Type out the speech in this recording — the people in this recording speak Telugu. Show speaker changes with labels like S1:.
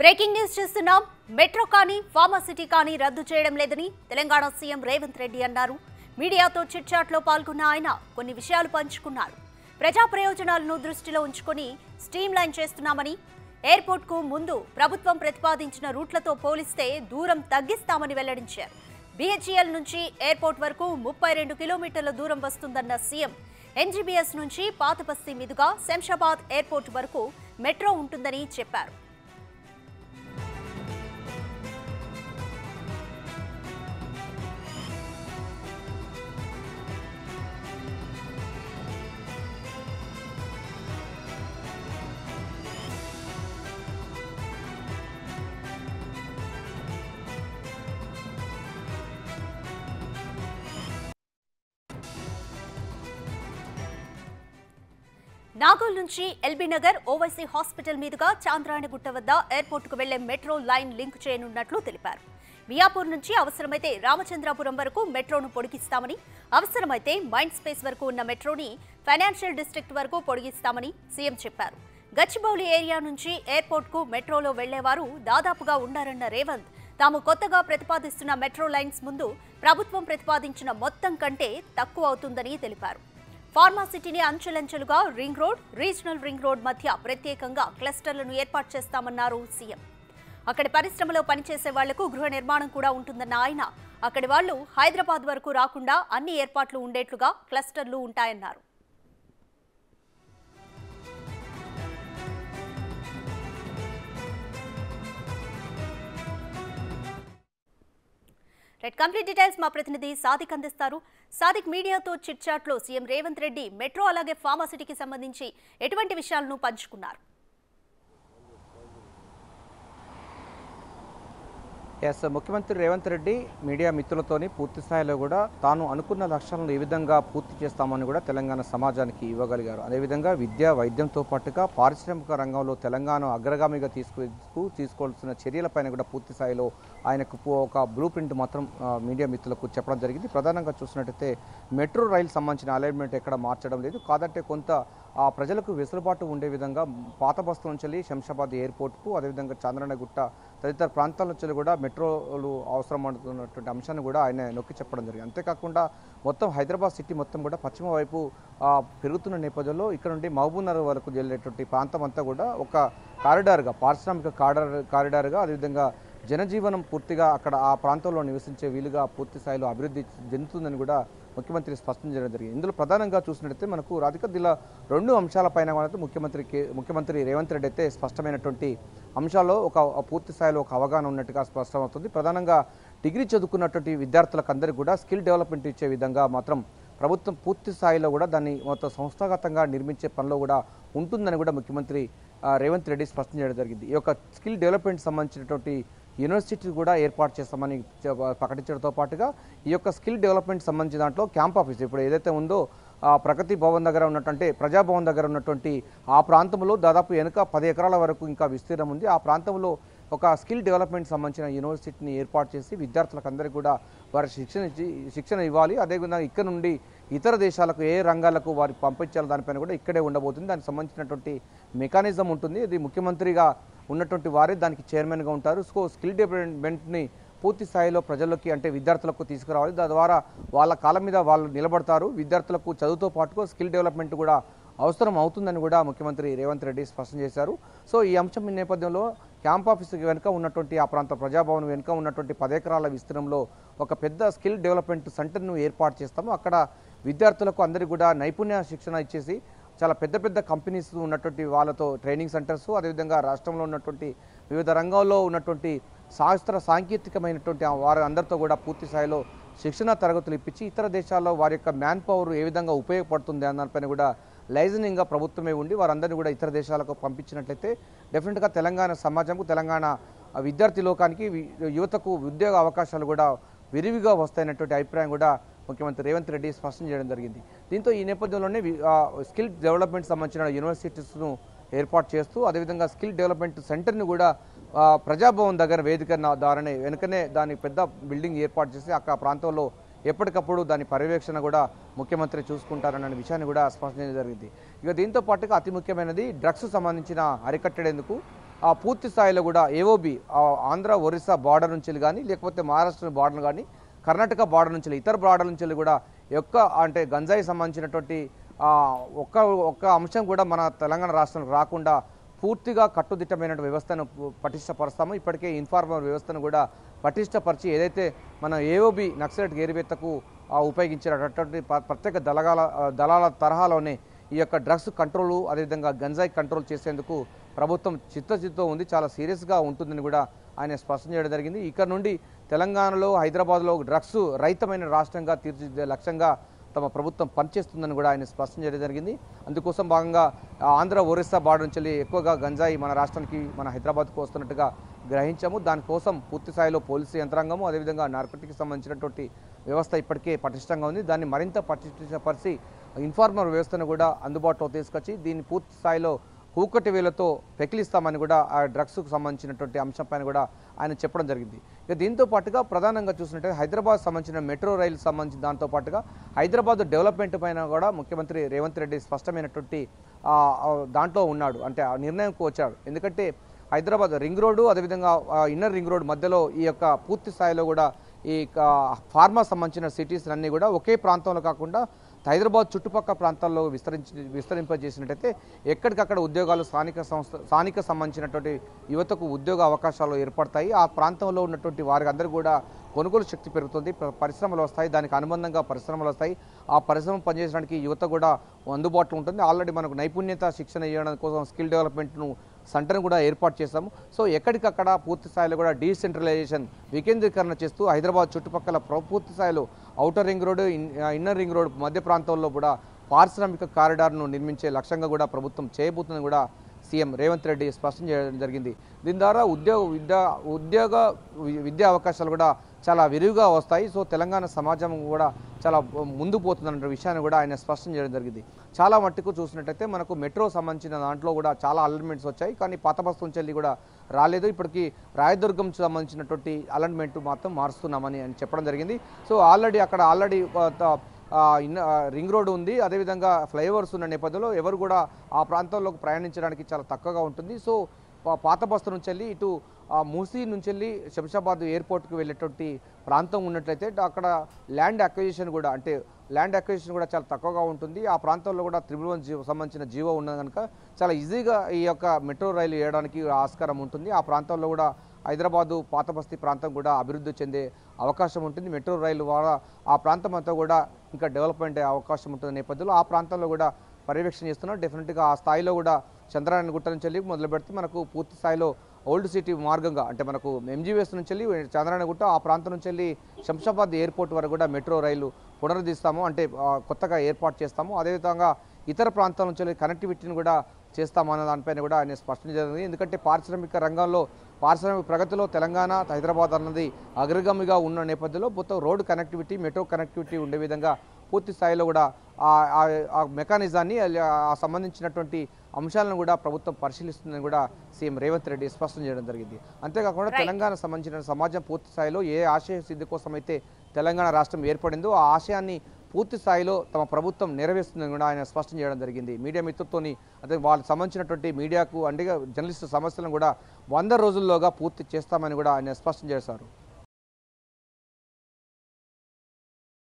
S1: బ్రేకింగ్ న్యూస్ చూస్తున్నాం. మెట్రో కానీ ఫార్మాసిటీ కానీ రద్దు చేయడం లేదని తెలంగాణ సీఎం రేవంత్ రెడ్డి అన్నారు. మీడియాతో చిట్ చాట్లో పాల్గొన్న ఆయన కొన్ని విషయాలు పంచుకున్నారు. ప్రజా ప్రయోజనాలను దృష్టిలో ఉంచుకొని స్ట్రీమ్ లైన్ చేస్తున్నామని, ఎయిర్పోర్ట్కు ముందు ప్రభుత్వం ప్రతిపాదించిన రూట్లతో పోలిస్తే దూరం తగ్గిస్తామని వెల్లడించారు. BHEL నుంచి ఎయిర్పోర్ట్ వరకు 32 కిలోమీటర్ల దూరం వస్తుందన్న సీఎం, NGBS నుంచి పాతబస్తీ మీదుగా శంషాబాద్ ఎయిర్పోర్ట్ వరకు మెట్రో ఉంటుందని చెప్పారు. నాగోల్ నుంచి ఎల్బీ నగర్ ఓవైసీ హాస్పిటల్ మీదుగా చాంద్రాయణగుట్ట వద్ద ఎయిర్పోర్టుకు వెళ్లే మెట్రో లైన్ లింక్ చేయనున్నట్లు తెలిపారు. మియాపూర్ నుంచి అవసరమైతే రామచంద్రాపురం వరకు మెట్రోను పొడిగిస్తామని, అవసరమైతే మైండ్ స్పేస్ వరకు ఉన్న మెట్రోని ఫైనాన్షియల్ డిస్ట్రిక్ట్ వరకు పొడిగిస్తామని సీఎం చెప్పారు. గచ్చిబౌలి ఏరియా నుంచి ఎయిర్పోర్ట్కు మెట్రోలో వెళ్లేవారు దాదాపుగా ఉండారన్న రేవంత్, తాము కొత్తగా ప్రతిపాదిస్తున్న మెట్రో లైన్స్ ముందు ప్రభుత్వం ప్రతిపాదించిన మొత్తం కంటే తక్కువ అవుతుందని తెలిపారు. ఫార్మాసిటీని అంచెలంచెలుగా ring road, regional ring road మధ్య ప్రత్యేకంగా క్లస్టర్లను ఏర్పాటు చేస్తామన్నారు సీఎం. అక్కడి పరిశ్రమలో పనిచేసే వాళ్లకు గృహ నిర్మాణం కూడా ఉంటుందన్న ఆయన, అక్కడి వాళ్లు హైదరాబాద్ వరకు రాకుండా అన్ని ఏర్పాట్లు ఉండేట్లుగా క్లస్టర్లు ఉంటాయన్నారు. కంప్లీట్ డీటెయిల్స్ మా ప్రతినిధి సాదిక్ అందిస్తారు. సాదిక్, మీడియాతో చిట్ చాట్లో సీఎం రేవంత్ రెడ్డి మెట్రో అలాగే ఫార్మాసిటీకి సంబంధించి ఎటువంటి విషయాలను పంచుకున్నారు?
S2: ముఖ్యమంత్రి రేవంత్ రెడ్డి మీడియా మిత్రులతోని పూర్తి స్థాయిలో కూడా తాను అనుకున్న లక్ష్యాలను ఏ విధంగా పూర్తి చేస్తామని కూడా తెలంగాణ సమాజానికి ఇవ్వగలిగారు. అదేవిధంగా విద్య, వైద్యంతో పాటుగా పారిశ్రామిక రంగంలో తెలంగాణ అగ్రగామిగా తీసుకోవాల్సిన చర్యలపైన కూడా పూర్తి స్థాయిలో ఆయనకు ఒక బ్లూ ప్రింట్ మాత్రం మీడియా మిత్రులకు చెప్పడం జరిగింది. ప్రధానంగా చూసినట్టయితే మెట్రో రైలు సంబంధించిన అలైన్మెంట్ ఎక్కడ మార్చడం లేదు. కాదంటే కొంత ఆ ప్రజలకు వెసులుబాటు ఉండే విధంగా పాతబస్తు నుంచి శంషాబాద్ ఎయిర్పోర్ట్కు, అదేవిధంగా చాంద్రాయణగుట్ట తదితర ప్రాంతాల నుంచి కూడా మెట్రోలు అవసరం అనుకున్నటువంటి అంశాన్ని కూడా ఆయన నొక్కి చెప్పడం జరిగింది. అంతేకాకుండా మొత్తం హైదరాబాద్ సిటీ మొత్తం కూడా పశ్చిమ వైపు పెరుగుతున్న నేపథ్యంలో ఇక్కడ నుండి మహబూబ్నగర్ వరకు వెళ్ళేటువంటి ప్రాంతం అంతా కూడా ఒక కారిడార్గా, పారిశ్రామిక కారిడార్గా, అదేవిధంగా జనజీవనం పూర్తిగా అక్కడ ఆ ప్రాంతంలో నివసించే వీలుగా పూర్తి స్థాయిలో అభివృద్ధి చెందుతుందని కూడా ముఖ్యమంత్రి స్పష్టం చేయడం జరిగింది. ఇందులో ప్రధానంగా చూసినట్టయితే మనకు రాధిక రెండు అంశాలపైన ముఖ్యమంత్రి రేవంత్ రెడ్డి అయితే స్పష్టమైనటువంటి అంశాల్లో ఒక పూర్తి స్థాయిలో ఒక అవగాహన ఉన్నట్టుగా స్పష్టమవుతుంది. ప్రధానంగా డిగ్రీ చదువుకున్నటువంటి విద్యార్థులకు అందరికీ కూడా స్కిల్ డెవలప్మెంట్ ఇచ్చే విధంగా మాత్రం ప్రభుత్వం పూర్తి స్థాయిలో కూడా దాన్ని మొత్తం సంస్థాగతంగా నిర్మించే పనిలో కూడా ఉంటుందని కూడా ముఖ్యమంత్రి రేవంత్ రెడ్డి స్పష్టం చేయడం జరిగింది. ఈ యొక్క స్కిల్ డెవలప్మెంట్ సంబంధించినటువంటి యూనివర్సిటీ కూడా ఏర్పాటు చేస్తామని ప్రకటించడంతో పాటుగా ఈ యొక్క స్కిల్ డెవలప్మెంట్ సంబంధించిన దాంట్లో క్యాంప్ ఆఫీస్ ఇప్పుడు ఏదైతే ఉందో ప్రగతి భవన్ దగ్గర ఉన్నటువంటి, ప్రజాభవన్ దగ్గర ఉన్నటువంటి ఆ ప్రాంతంలో దాదాపు వెనుక 10 ఎకరాల వరకు ఇంకా విస్తీర్ణం ఉంది. ఆ ప్రాంతంలో ఒక స్కిల్ డెవలప్మెంట్ సంబంధించిన యూనివర్సిటీని ఏర్పాటు చేసి విద్యార్థులకు అందరికీ కూడా వారి శిక్షణ ఇవ్వాలి. అదేవిధంగా ఇక్కడ నుండి ఇతర దేశాలకు ఏ రంగాలకు వారి పంపించాలి దానిపైన కూడా ఇక్కడే ఉండబోతుంది. దానికి సంబంధించినటువంటి మెకానిజం ఉంటుంది. ఇది ముఖ్యమంత్రిగా ఉన్నటువంటి వారే దానికి చైర్మన్గా ఉంటారు. సో స్కిల్ డెవలప్మెంట్ని పూర్తి స్థాయిలో ప్రజల్లోకి అంటే విద్యార్థులకు తీసుకురావాలి. తద్వారా వాళ్ళ కాళ్ళ మీద వాళ్ళు నిలబడతారు. విద్యార్థులకు చదువుతో పాటుగా స్కిల్ డెవలప్మెంట్ కూడా అవసరం అవుతుందని కూడా ముఖ్యమంత్రి రేవంత్ రెడ్డి స్పష్టం చేశారు. సో ఈ అంశం నేపథ్యంలో క్యాంప్ ఆఫీస్ వెనుక ఉన్నటువంటి ఆ ప్రాంత ప్రజాభవన్ వెనుక ఉన్నటువంటి 10 ఎకరాల విస్తీర్ణంలో ఒక పెద్ద స్కిల్ డెవలప్మెంట్ సెంటర్ను ఏర్పాటు చేస్తాము. అక్కడ విద్యార్థులకు అందరికీ కూడా నైపుణ్య శిక్షణ ఇచ్చేసి చాలా పెద్ద కంపెనీస్ ఉన్నటువంటి వాళ్ళతో ట్రైనింగ్ సెంటర్స్, అదేవిధంగా రాష్ట్రంలో ఉన్నటువంటి వివిధ రంగాల్లో ఉన్నటువంటి సాంకేతికమైనటువంటి వారి అందరితో కూడా పూర్తి స్థాయిలో శిక్షణ తరగతులు ఇప్పించి ఇతర దేశాల్లో వారి యొక్క మ్యాన్ పవర్ ఏ విధంగా ఉపయోగపడుతుంది అన్నదానిపైన కూడా లైజనింగ్గా ప్రభుత్వమే ఉండి వారందరినీ కూడా ఇతర దేశాలకు పంపించినట్లయితే డెఫినెట్గా తెలంగాణ సమాజంకు, తెలంగాణ విద్యార్థి లోకానికి, యువతకు ఉద్యోగ అవకాశాలు కూడా విరివిగా వస్తాయన్నటువంటి అభిప్రాయం కూడా ముఖ్యమంత్రి రేవంత్ రెడ్డి స్పష్టం చేయడం జరిగింది. దీంతో ఈ నేపథ్యంలోనే స్కిల్ డెవలప్మెంట్ సంబంధించిన యూనివర్సిటీస్ను ఏర్పాటు చేస్తూ అదేవిధంగా స్కిల్ డెవలప్మెంట్ సెంటర్ని కూడా ప్రజాభవన్ దగ్గర వేదిక ద్వారానే వెనుకనే దాని పెద్ద బిల్డింగ్ ఏర్పాటు చేసి అక్కడ ప్రాంతంలో ఎప్పటికప్పుడు దాని పర్యవేక్షణ కూడా ముఖ్యమంత్రి చూసుకుంటారన్న విషయాన్ని కూడా స్పష్టం చేయడం జరిగింది. ఇక దీంతో పాటుగా అతి ముఖ్యమైనది డ్రగ్స్ సంబంధించిన అరికట్టేందుకు పూర్తి స్థాయిలో కూడా ఏఓబి ఆంధ్ర ఒరిస్సా బార్డర్ నుంచి కానీ లేకపోతే మహారాష్ట్ర బార్డర్ కానీ కర్ణాటక బార్డర్ నుంచి ఇతర బార్డర్ నుంచి కూడా అంటే గంజాయి సంబంధించినటువంటి ఒక్క అంశం కూడా మన తెలంగాణ రాష్ట్రానికి రాకుండా పూర్తిగా కట్టుదిట్టమైన వ్యవస్థను పటిష్టపరుస్తాము. ఇప్పటికే ఇన్ఫార్మర్ వ్యవస్థను కూడా పటిష్టపరిచి ఏదైతే మన ఏఓబి నక్సలైట్ ఏరివేత్తకు ఉపయోగించినటువంటి ప్రత్యేక దళాల తరహాలోనే ఈ యొక్క డ్రగ్స్ కంట్రోల్ అదేవిధంగా గంజాయి కంట్రోల్ చేసేందుకు ప్రభుత్వం చిత్తశుద్ధితో ఉంది, చాలా సీరియస్గా ఉంటుందని కూడా ఆయన స్పష్టం చేయడం జరిగింది. ఇక్కడ నుండి తెలంగాణలో హైదరాబాద్లో డ్రగ్స్ రహితమైన రాష్ట్రంగా తీర్చిదిద్దే లక్ష్యంగా తమ ప్రభుత్వం పనిచేస్తుందని కూడా ఆయన స్పష్టం చేయడం జరిగింది. అందుకోసం భాగంగా ఆంధ్ర ఒరిస్సా బార్డర్ నుంచి ఎక్కువగా గంజాయి మన రాష్ట్రానికి మన హైదరాబాద్కు వస్తున్నట్టుగా గ్రహించాము. దానికోసం పూర్తి స్థాయిలో పోలీసు యంత్రాంగము అదేవిధంగా నార్కోటిక్కి సంబంధించినటువంటి వ్యవస్థ ఇప్పటికే పటిష్టంగా ఉంది. దాన్ని మరింత పటిష్టపరిచి ఇన్ఫార్మర్ వ్యవస్థను కూడా అందుబాటులో తీసుకొచ్చి దీన్ని పూర్తి స్థాయిలో కూకటి వేలతో పెకిలిస్తామని కూడా ఆ డ్రగ్స్కు సంబంధించినటువంటి అంశంపైన కూడా ఆయన చెప్పడం జరిగింది. ఇక దీంతో పాటుగా ప్రధానంగా చూసినట్లయితే హైదరాబాద్ సంబంధించిన మెట్రో రైలు సంబంధించిన దాంతో పాటుగా హైదరాబాద్ డెవలప్మెంట్ పైన కూడా ముఖ్యమంత్రి రేవంత్ రెడ్డి స్పష్టమైనటువంటి దాంట్లో ఉన్నాడు, అంటే ఆ నిర్ణయంకు వచ్చాడు. ఎందుకంటే హైదరాబాద్ రింగ్ రోడ్డు అదేవిధంగా ఇన్నర్ రింగ్ రోడ్ మధ్యలో ఈ యొక్క పూర్తి స్థాయిలో కూడా ఈ ఫార్మా సంబంధించిన సిటీస్ అన్నీ కూడా ఒకే ప్రాంతంలో కాకుండా హైదరాబాద్ చుట్టుపక్కల ప్రాంతాల్లో విస్తరింపజేసినట్టయితే ఎక్కడికక్కడ ఉద్యోగాలు స్థానిక సంబంధించినటువంటి యువతకు ఉద్యోగ అవకాశాలు ఏర్పడతాయి. ఆ ప్రాంతంలో ఉన్నటువంటి వారికి అందరూ కూడా కొనుగోలు శక్తి పెరుగుతుంది, పరిశ్రమలు వస్తాయి, దానికి అనుబంధంగా పరిశ్రమలు వస్తాయి. ఆ పరిశ్రమ పనిచేయడానికి యువత కూడా అందుబాటులో ఉంటుంది. ఆల్రెడీ మనకు నైపుణ్యత శిక్షణ ఇవ్వడం కోసం స్కిల్ డెవలప్మెంట్ను సెంటర్ను కూడా ఏర్పాటు చేశాము. సో ఎక్కడికక్కడ పూర్తి స్థాయిలో కూడా డీసెంట్రలైజేషన్ వికేంద్రీకరణ చేస్తూ హైదరాబాద్ చుట్టుపక్కల పూర్తి స్థాయిలో outer ring road inner ring road మధ్య ప్రాంతంలో కూడా పారిశ్రామిక కారిడార్ను నిర్మించే లక్ష్యంగా కూడా ప్రభుత్వం చేయబోతుందని కూడా సీఎం రేవంత్ రెడ్డి స్పష్టం చేయడం జరిగింది. దీని ద్వారా విద్యా అవకాశాలు కూడా చాలా విరివిగా వస్తాయి. సో తెలంగాణ సమాజం కూడా చాలా ముందు పోతుందన్న విషయాన్ని కూడా ఆయన స్పష్టం చేయడం జరిగింది. చాలా మట్టుకు చూసినట్టయితే మనకు మెట్రో సంబంధించిన దాంట్లో కూడా చాలా అలైన్మెంట్స్ వచ్చాయి, కానీ పాత బస్తు నుంచి కూడా రాలేదు. ఇప్పటికీ రాయదుర్గం సంబంధించినటువంటి అలైన్మెంట్ మాత్రం మారుస్తున్నామని ఆయన చెప్పడం జరిగింది. సో అక్కడ ఆల్రెడీ రింగ్ రోడ్ ఉంది, అదేవిధంగా ఫ్లైఓవర్స్ ఉన్న నేపథ్యంలో ఎవరు కూడా ఆ ప్రాంతంలోకి ప్రయాణించడానికి చాలా తక్కువగా ఉంటుంది. సో పాత బస్తు నుంచి వెళ్ళి ఇటు మూసీ నుంచి వెళ్ళి శంషాబాద్ ఎయిర్పోర్ట్కి వెళ్ళేటువంటి ప్రాంతం ఉన్నట్లయితే అక్కడ ల్యాండ్ అక్విజిషన్ కూడా చాలా తక్కువగా ఉంటుంది. ఆ ప్రాంతంలో కూడా 111 సంబంధించిన జీవో ఉన్నది కనుక చాలా ఈజీగా ఈ యొక్క మెట్రో రైలు వేయడానికి ఆస్కారం ఉంటుంది. ఆ ప్రాంతంలో కూడా హైదరాబాదు పాత బస్తీ ప్రాంతం కూడా అభివృద్ధి చెందే అవకాశం ఉంటుంది. మెట్రో రైలు ద్వారా ఆ ప్రాంతం అంతా కూడా ఇంకా డెవలప్మెంట్ అయ్యే అవకాశం ఉంటుంది నేపథ్యంలో ఆ ప్రాంతంలో కూడా పర్యవేక్షణ చేస్తున్నాం. డెఫినెట్గా ఆ స్థాయిలో కూడా చంద్రాయణ గుట్ట నుంచి వెళ్ళి మొదలు పెడితే మనకు పూర్తి స్థాయిలో ఓల్డ్ సిటీ మార్గంగా అంటే మనకు ఎంజీవీఎస్ నుంచి వెళ్ళి చంద్రాయణ గుట్ట ఆ ప్రాంతం నుంచి వెళ్ళి శంషాబాద్ ఎయిర్పోర్ట్ వరకు కూడా మెట్రో రైలు పునరుద్ధరిస్తాము, అంటే కొత్తగా ఏర్పాటు చేస్తాము. అదేవిధంగా ఇతర ప్రాంతాల నుంచి కనెక్టివిటీని కూడా చేస్తామన్న దానిపైన కూడా ఆయన స్పష్టం జరిగింది. ఎందుకంటే పారిశ్రామిక రంగంలో పారిశ్రామిక ప్రగతిలో తెలంగాణ హైదరాబాద్ అన్నది అగ్రగామిగా ఉన్న నేపథ్యంలో మొత్తం రోడ్డు కనెక్టివిటీ మెట్రో కనెక్టివిటీ ఉండే విధంగా పూర్తి స్థాయిలో కూడా ఆ మెకానిజాన్ని సంబంధించినటువంటి అంశాలను కూడా ప్రభుత్వం పరిశీలిస్తుందని కూడా సీఎం రేవంత్ రెడ్డి స్పష్టం చేయడం జరిగింది. అంతేకాకుండా తెలంగాణ సంబంధించిన సమాజం పూర్తి స్థాయిలో ఏ ఆశయ సిద్ధి కోసం అయితే తెలంగాణ రాష్ట్రం ఏర్పడిందో ఆ ఆశయాన్ని పూర్తి స్థాయిలో తమ ప్రభుత్వం నెరవేరుస్తుందని కూడా ఆయన స్పష్టం చేయడం జరిగింది. మీడియా మిత్రులతోని అదే వాళ్ళకి సంబంధించినటువంటి మీడియాకు అంటే జర్నలిస్టు సమస్యలను కూడా 100 రోజుల్లోగా పూర్తి చేస్తామని కూడా ఆయన స్పష్టం చేశారు.